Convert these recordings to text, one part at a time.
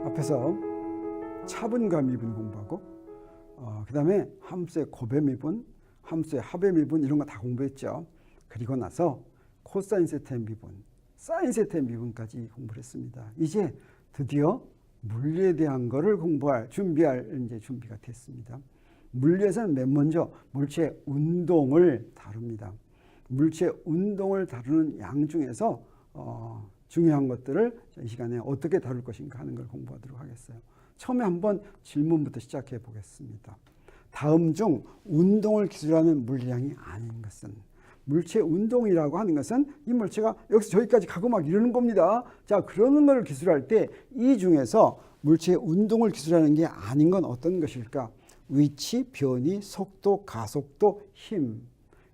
앞에서 차분과 미분 공부하고 그 다음에 함수의 곱의 미분, 함수의 합의 미분 이런 거 다 공부했죠. 그리고 나서 코사인 세타의 미분, 사인 세타의 미분까지 공부를 했습니다. 이제 드디어 물리에 대한 거를 준비할 이제 준비가 됐습니다. 물리에서는 맨 먼저 물체의 운동을 다룹니다. 물체의 운동을 다루는 양 중에서 중요한 것들을 이 시간에 어떻게 다룰 것인가 하는 걸 공부하도록 하겠어요. 처음에 한번 질문부터 시작해 보겠습니다. 다음 중 운동을 기술하는 물리량이 아닌 것은? 물체 운동이라고 하는 것은 이 물체가 여기서 저기까지 가고 막 이러는 겁니다. 자, 그러는 걸 기술할 때 이 중에서 물체의 운동을 기술하는 게 아닌 건 어떤 것일까? 위치, 변이, 속도, 가속도, 힘.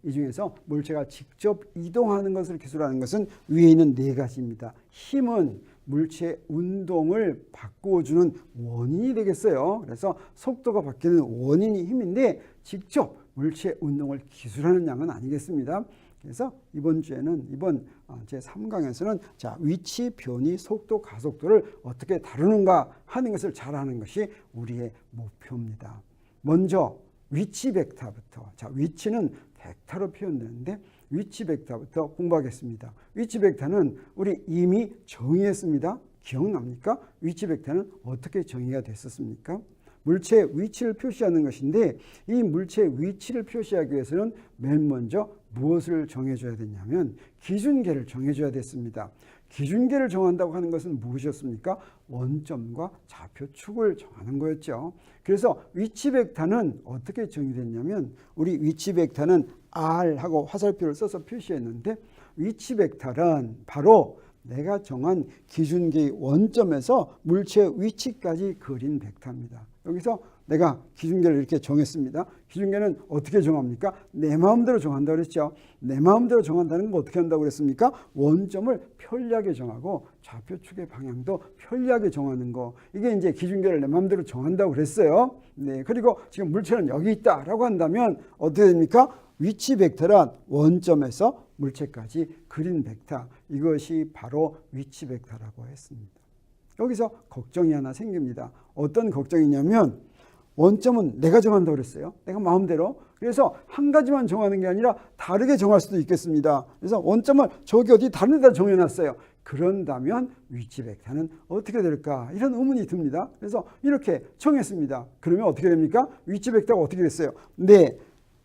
이 중에서 물체가 직접 이동하는 것을 기술하는 것은 위에 있는 네 가지입니다. 힘은 물체의 운동을 바꿔주는 원인이 되겠어요. 그래서 속도가 바뀌는 원인이 힘인데 직접 물체의 운동을 기술하는 양은 아니겠습니다. 그래서 이번 주에는 이번 제3강에서는 자, 위치, 변이, 속도, 가속도를 어떻게 다루는가 하는 것을 잘하는 것이 우리의 목표입니다. 먼저 위치 벡터부터. 자, 위치는 벡터로 표현되는데 위치 벡터부터 공부하겠습니다. 위치 벡터는 우리 이미 정의했습니다. 기억납니까? 위치 벡터는 어떻게 정의가 됐었습니까? 물체의 위치를 표시하는 것인데 이 물체의 위치를 표시하기 위해서는 맨 먼저 무엇을 정해줘야 되냐면 기준계를 정해줘야 됐습니다. 기준계를 정한다고 하는 것은 무엇이었습니까? 원점과 좌표축을 정하는 거였죠. 그래서 위치 벡터는 어떻게 정의됐냐면 우리 위치 벡터는 R하고 화살표를 써서 표시했는데 위치 벡터는 바로 내가 정한 기준계의 원점에서 물체의 위치까지 그린 벡터입니다. 여기서 내가 기준계를 이렇게 정했습니다. 기준계는 어떻게 정합니까? 내 마음대로 정한다고 그랬죠. 내 마음대로 정한다는 건 어떻게 한다고 그랬습니까? 원점을 편리하게 정하고 좌표축의 방향도 편리하게 정하는 거. 이게 이제 기준계를 내 마음대로 정한다고 그랬어요. 네, 그리고 지금 물체는 여기 있다라고 한다면 어떻게 됩니까? 위치 벡터란 원점에서 물체까지 그린 벡터. 이것이 바로 위치 벡터라고 했습니다. 여기서 걱정이 하나 생깁니다. 어떤 걱정이냐면 원점은 내가 정한다고 그랬어요. 내가 마음대로. 그래서 한 가지만 정하는 게 아니라 다르게 정할 수도 있겠습니다. 그래서 원점을 저기 어디 다른 데다 정해놨어요. 그런다면 위치 벡터는 어떻게 될까? 이런 의문이 듭니다. 그래서 이렇게 정했습니다. 그러면 어떻게 됩니까? 위치 벡터가 어떻게 됐어요? 네.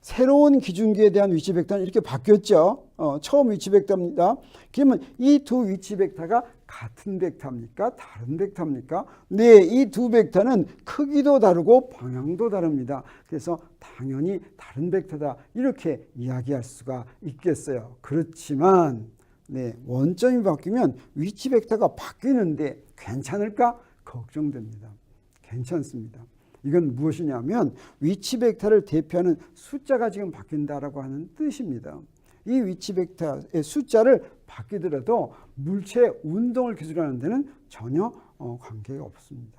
새로운 기준계에 대한 위치 벡터는 이렇게 바뀌었죠. 처음 위치 벡터입니다. 그러면 이 두 위치 벡터가 같은 벡터입니까? 다른 벡터입니까? 네, 이 두 벡터는 크기도 다르고 방향도 다릅니다. 그래서 당연히 다른 벡터다 이렇게 이야기할 수가 있겠어요. 그렇지만 네, 원점이 바뀌면 위치 벡터가 바뀌는데 괜찮을까? 걱정됩니다. 괜찮습니다. 이건 무엇이냐면 위치 벡터를 대표하는 숫자가 지금 바뀐다라고 하는 뜻입니다. 이 위치 벡터의 숫자를 바뀌더라도 물체의 운동을 기술하는 데는 전혀 관계가 없습니다.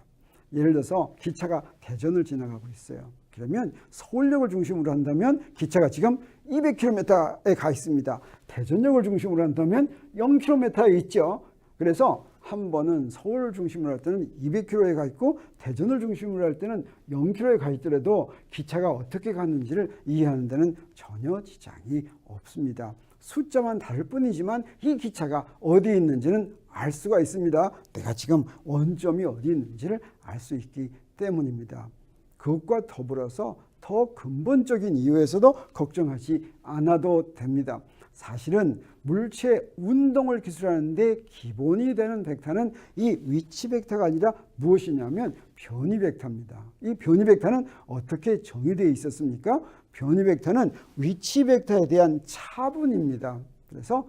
예를 들어서 기차가 대전을 지나가고 있어요. 그러면 서울역을 중심으로 한다면 기차가 지금 200km에 가 있습니다. 대전역을 중심으로 한다면 0km에 있죠. 그래서 한 번은 서울을 중심으로 할 때는 200km에 가 있고 대전을 중심으로 할 때는 0km에 가 있더라도 기차가 어떻게 갔는지를 이해하는 데는 전혀 지장이 없습니다. 숫자만 다를 뿐이지만 이 기차가 어디에 있는지는 알 수가 있습니다. 내가 지금 원점이 어디 있는지를 알 수 있기 때문입니다. 그것과 더불어서 더 근본적인 이유에서도 걱정하지 않아도 됩니다. 사실은 물체의 운동을 기술하는 데 기본이 되는 벡터는 이 위치 벡터가 아니라 무엇이냐면 변이 벡터입니다. 이 변이 벡터는 어떻게 정의되어 있었습니까? 변이 벡터는 위치 벡터에 대한 차분입니다. 그래서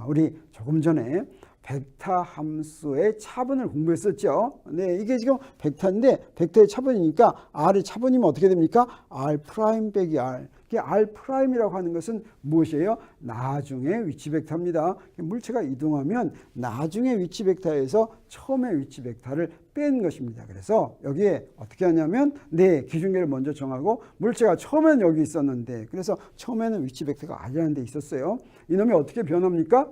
우리 조금 전에 벡터 함수의 차분을 공부했었죠. 네, 이게 지금 벡터인데 벡터의 차분이니까 R의 차분이면 어떻게 됩니까? R 프라임 빼기 R. R'이라고 하는 것은 무엇이에요? 나중에 위치 벡터입니다. 물체가 이동하면 나중에 위치 벡터에서 처음에 위치 벡터를 뺀 것입니다. 그래서 여기에 어떻게 하냐면 네, 기준계를 먼저 정하고 물체가 처음에는 여기 있었는데 그래서 처음에는 위치 벡터가 R이라는 데 있었어요. 이놈이 어떻게 변합니까?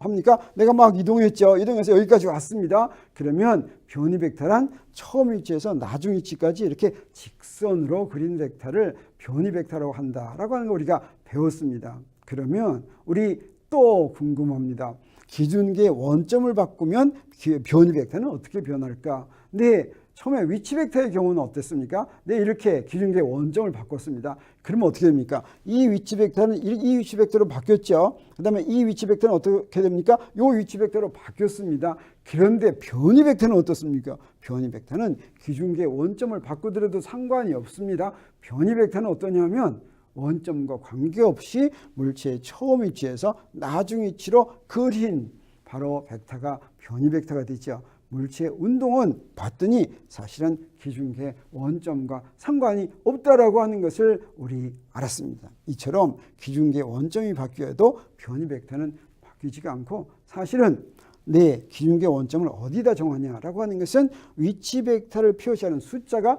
합니까? 내가 막 이동했죠. 이동해서 여기까지 왔습니다. 그러면 변이 벡터란 처음 위치에서 나중 위치까지 이렇게 직선으로 그린 벡터를 변이 벡터라고 한다라고 하는 거 우리가 배웠습니다. 그러면 우리 또 궁금합니다. 기준계의 원점을 바꾸면 변이 벡터는 어떻게 변할까? 네, 처음에 위치 벡터의 경우는 어땠습니까? 네, 이렇게 기준계의 원점을 바꿨습니다. 그러면 어떻게 됩니까? 이 위치 벡터는 이 위치 벡터로 바뀌었죠. 그 다음에 이 위치 벡터는 어떻게 됩니까? 이 위치 벡터로 바뀌었습니다. 그런데 변이 벡터는 어떻습니까? 변이 벡터는 기준계의 원점을 바꾸더라도 상관이 없습니다. 변이 벡터는 어떠냐면 원점과 관계없이 물체의 처음 위치에서 나중 위치로 그린 바로 벡터가 변이 벡터가 되죠. 물체의 운동은 봤더니 사실은 기준계 원점과 상관이 없다라고 하는 것을 우리 알았습니다. 이처럼 기준계 원점이 바뀌어도 변이 벡터는 바뀌지가 않고 사실은 내 기준계 원점을 어디다 정하냐라고 하는 것은 위치 벡터를 표시하는 숫자가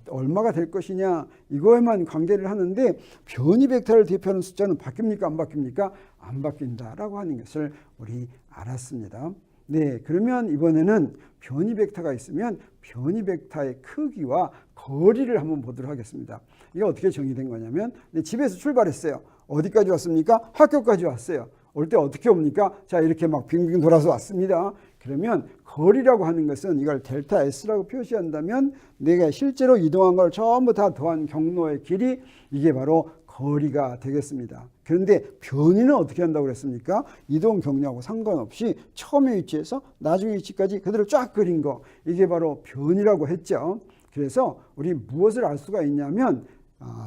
얼마가 될 것이냐 이거에만 관계를 하는데 변이 벡터를 대표하는 숫자는 바뀝니까? 안 바뀝니까? 안 바뀐다라고 하는 것을 우리 알았습니다. 네, 그러면 이번에는 변이 벡터가 있으면 변이 벡터의 크기와 거리를 한번 보도록 하겠습니다. 이게 어떻게 정의된 거냐면 집에서 출발했어요. 어디까지 왔습니까? 학교까지 왔어요. 올 때 어떻게 옵니까? 자, 이렇게 막 빙빙 돌아서 왔습니다. 그러면 거리라고 하는 것은 이걸 델타 S라고 표시한다면 내가 실제로 이동한 걸 전부 다 더한 경로의 길이 이게 바로 거리가 되겠습니다. 그런데 변이는 어떻게 한다고 그랬습니까? 이동 경로하고 상관없이 처음의 위치에서 나중의 위치까지 그대로 쫙 그린 거 이게 바로 변이라고 했죠. 그래서 우리 무엇을 알 수가 있냐면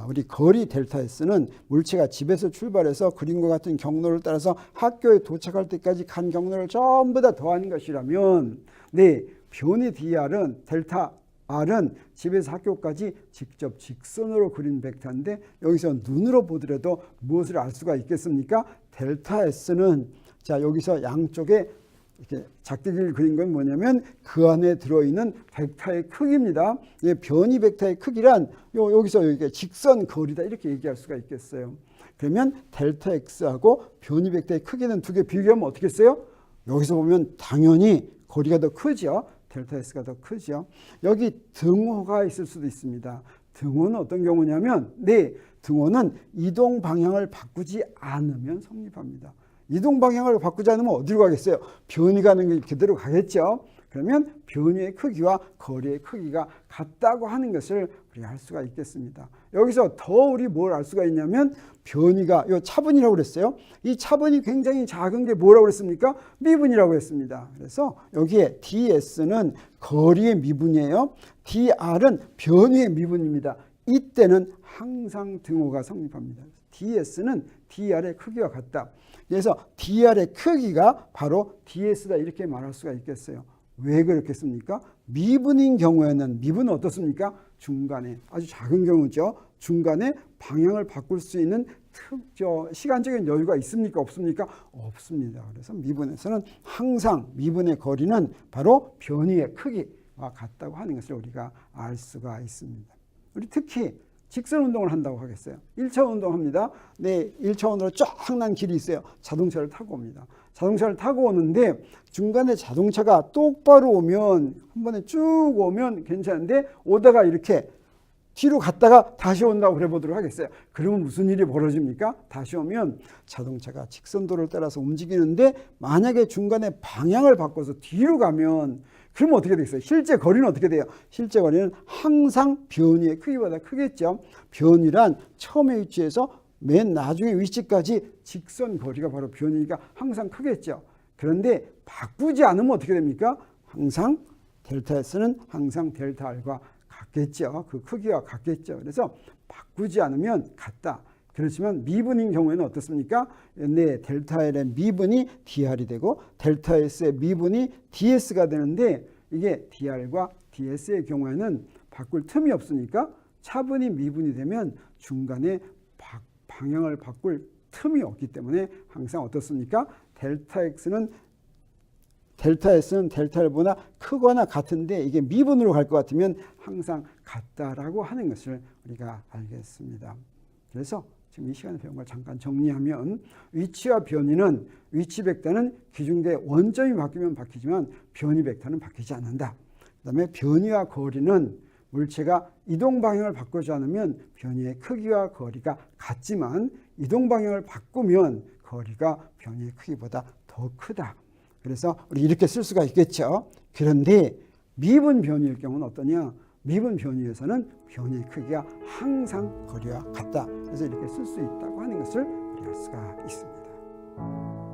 우리 거리 델타 S는 물체가 집에서 출발해서 그림과 같은 경로를 따라서 학교에 도착할 때까지 간 경로를 전부 다 더하는 것이라면 네, 변이 DR은 델타 R은 집에서 학교까지 직접 직선으로 그린 벡터인데 여기서 눈으로 보더라도 무엇을 알 수가 있겠습니까? 델타 S는 자 여기서 양쪽에 이렇게 작대기를 그린 건 뭐냐면 그 안에 들어있는 벡터의 크기입니다. 변이 벡터의 크기란 여기서 여기가 직선 거리다 이렇게 얘기할 수가 있겠어요. 그러면 델타 X하고 변이 벡터의 크기는 두 개 비교하면 어떻게 써요? 여기서 보면 당연히 거리가 더 크죠. 델타 S가 더 크죠. 여기 등호가 있을 수도 있습니다. 등호는 어떤 경우냐면 네, 등호는 이동 방향을 바꾸지 않으면 성립합니다. 이동 방향을 바꾸지 않으면 어디로 가겠어요? 변이 가는 게 그대로 가겠죠. 그러면 변이의 크기와 거리의 크기가 같다고 하는 것을 우리가 알 수가 있겠습니다. 여기서 더 우리 뭘 알 수가 있냐면 변이가 이 차분이라고 그랬어요. 이 차분이 굉장히 작은 게 뭐라고 그랬습니까? 미분이라고 했습니다. 그래서 여기에 ds는 거리의 미분이에요. dr은 변이의 미분입니다. 이때는 항상 등호가 성립합니다. ds는 dr의 크기와 같다. 그래서 dr의 크기가 바로 ds다 이렇게 말할 수가 있겠어요. 왜 그렇겠습니까? 미분인 경우에는 미분은 어떻습니까? 중간에 아주 작은 경우죠. 중간에 방향을 바꿀 수 있는 시간적인 여유가 있습니까? 없습니까? 없습니다. 그래서 미분에서는 항상 미분의 거리는 바로 변이의 크기와 같다고 하는 것을 우리가 알 수가 있습니다. 우리 특히 직선 운동을 한다고 하겠어요. 1차원 운동합니다. 네, 1차원으로 쫙 난 길이 있어요. 자동차를 타고 옵니다. 자동차를 타고 오는데 중간에 자동차가 똑바로 오면 한 번에 쭉 오면 괜찮은데 오다가 이렇게 뒤로 갔다가 다시 온다고 그래 보도록 하겠어요. 그러면 무슨 일이 벌어집니까? 다시 오면 자동차가 직선도를 따라서 움직이는데 만약에 중간에 방향을 바꿔서 뒤로 가면 그러면 어떻게 되겠어요? 실제 거리는 어떻게 돼요? 실제 거리는 항상 변이의 크기보다 크겠죠. 변이란 처음의 위치에서 맨 나중의 위치까지 직선 거리가 바로 변이니까 항상 크겠죠. 그런데 바꾸지 않으면 어떻게 됩니까? 항상 델타 S는 항상 델타 R과 같겠죠. 그 크기와 같겠죠. 그래서 바꾸지 않으면 같다. 그렇지만 미분인 경우에는 어떻습니까? 네, 델타 L의 미분이 DR이 되고 델타 S의 미분이 DS가 되는데 이게 DR과 DS의 경우에는 바꿀 틈이 없으니까 차분이 미분이 되면 중간에 방향을 바꿀 틈이 없기 때문에 항상 어떻습니까? 델타 S는 델타 L보다 크거나 같은데 이게 미분으로 갈 것 같으면 항상 같다라고 하는 것을 우리가 알겠습니다. 그래서 지금 이 시간에 배운 걸 잠깐 정리하면 위치와 변이는 위치 벡터는 기준대 원점이 바뀌면 바뀌지만 변이 벡터는 바뀌지 않는다. 그다음에 변이와 거리는 물체가 이동 방향을 바꾸지 않으면 변이의 크기와 거리가 같지만 이동 방향을 바꾸면 거리가 변이의 크기보다 더 크다. 그래서 우리 이렇게 쓸 수가 있겠죠. 그런데 미분 변이일 경우는 어떠냐? 미분 변이에서는 변이의 크기가 항상 거리와 같다. 그래서 이렇게 쓸 수 있다고 하는 것을 우리가 알 수가 있습니다.